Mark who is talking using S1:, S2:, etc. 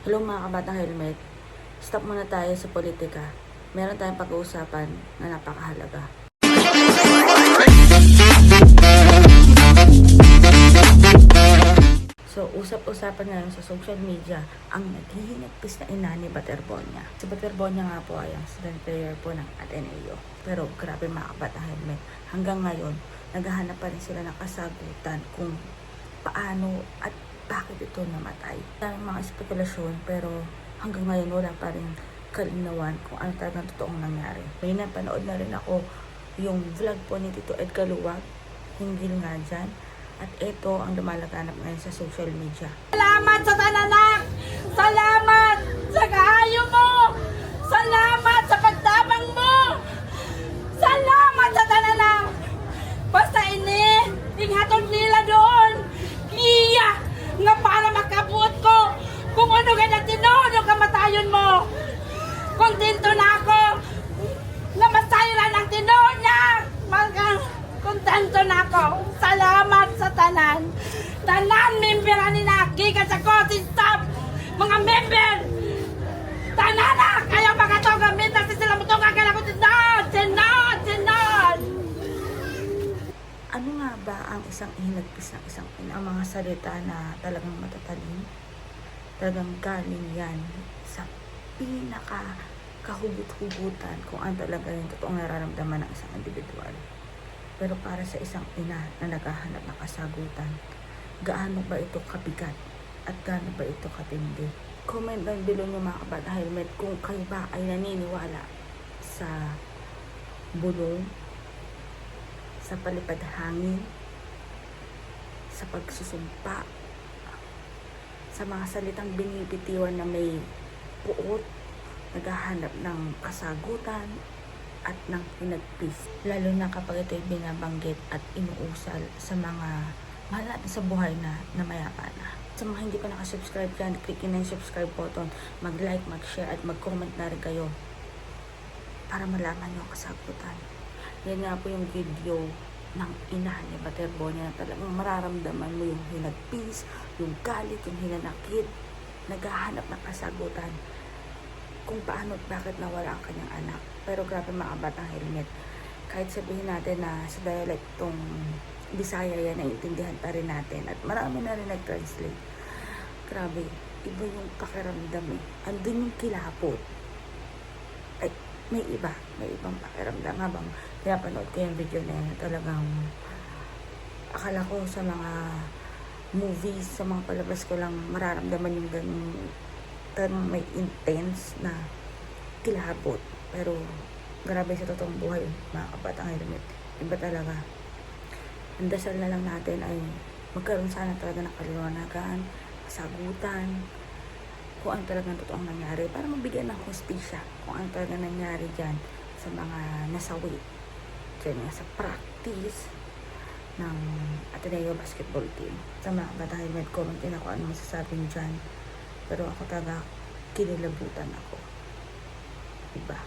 S1: Hello mga kabatang helmet, stop muna tayo sa politika. Meron tayong pag-uusapan na napakahalaga. So, usap-usapan ngayon sa social media ang naghihinagpis na ina ni Baterbonia. Si Baterbonia nga po ay ang student player po ng Ateneo. Pero grabe mga kabatang helmet, hanggang ngayon, naghahanap pa rin sila ng kasagutan kung paano at bakit ito namatay. Daming mga spekulasyon pero hanggang ngayon wala pa rin kalinawan kung ano talagang totoong nangyari. May napanood na rin ako yung vlog po ni Tito Ed Caluwag, hinggil nga dyan. At ito ang lumalaganap ngayon sa social media.
S2: Salamat sa tananak! Salamat sa kaayo mo! Salamat sa pagtabang mo! Salamat sa tananak! Basta ini, inghatod nila doon! Iya! Nga para makabuot ko kung ano ganyan tinood yung kamatayon mo! Kontento na ako na masayran ang tinood niya! Kontento na ako! Salamat sa tanan! Tanan member ni nagikan sa coaching staff! Mga member! Tananak! Ayaw makatogamit na sila mo itong kagala ko tinod! Tinod!
S1: Ano nga ba ang isang ihinagpis ng isang ina? Ang mga salita na talagang matatalin, talagang galing yan sa pinaka kahugot-hugutan kung ano talaga yung totoong nararamdaman ng isang individual. Pero para sa isang ina na naghahanap ng kasagutan, gaano ba ito kabigat at gaano ba ito katindi? Comment down below nyo mga kabata helmet kung kayo ba ay naniniwala sa bulong, sa palipad hangin, sa pagsusumpa, sa mga salitang binibitiwan na may puot, naghahanap ng kasagutan at ng hinagpis. Lalo na kapag ito'y binabanggit at inuusal sa mga mahal natin sa buhay na mayapa na. Sa mga hindi pa nakasubscribe dyan, click na yung subscribe button, mag-like, mag-share at mag-comment na rin kayo para malaman yung kasagutan. Yan nga po yung video ng ina ni Baterbonia na talagang mararamdaman mo yung hinagpis, yung galit, yung hinanakit, naghahanap ng kasagutan kung paano at bakit nawala ang kanyang anak. Pero grabe mga batang helmet, kahit sabihin natin na sa dialect tong Bisaya yan, naiintindihan pa rin natin at marami na rin nag-translate. Grabe, iba yung pakiramdam eh. Andun yung kilapot. Ay, may ibang pakiramdam. Habang pinapanood ko yung video na yan, talagang akala ko sa mga movies, sa mga palabas ko lang mararamdaman yung ganun may intense na kilabot. Pero grabe sa totoong buhay mga kabatang helmet, iba talaga. Ang dasal na lang natin ay magkaroon sana talaga ng kaliwanagan, kasagutan kung ano talagang totoong nangyari para mabigyan ng hustisya kung ano talagang nangyari dyan sa mga nasawi dyan nga sa practice ng Ateneo basketball team. Sa mga kabatang helmet, comment din ako ano masasabi dyan. Pero ako talaga kinilabutan ako. Diba?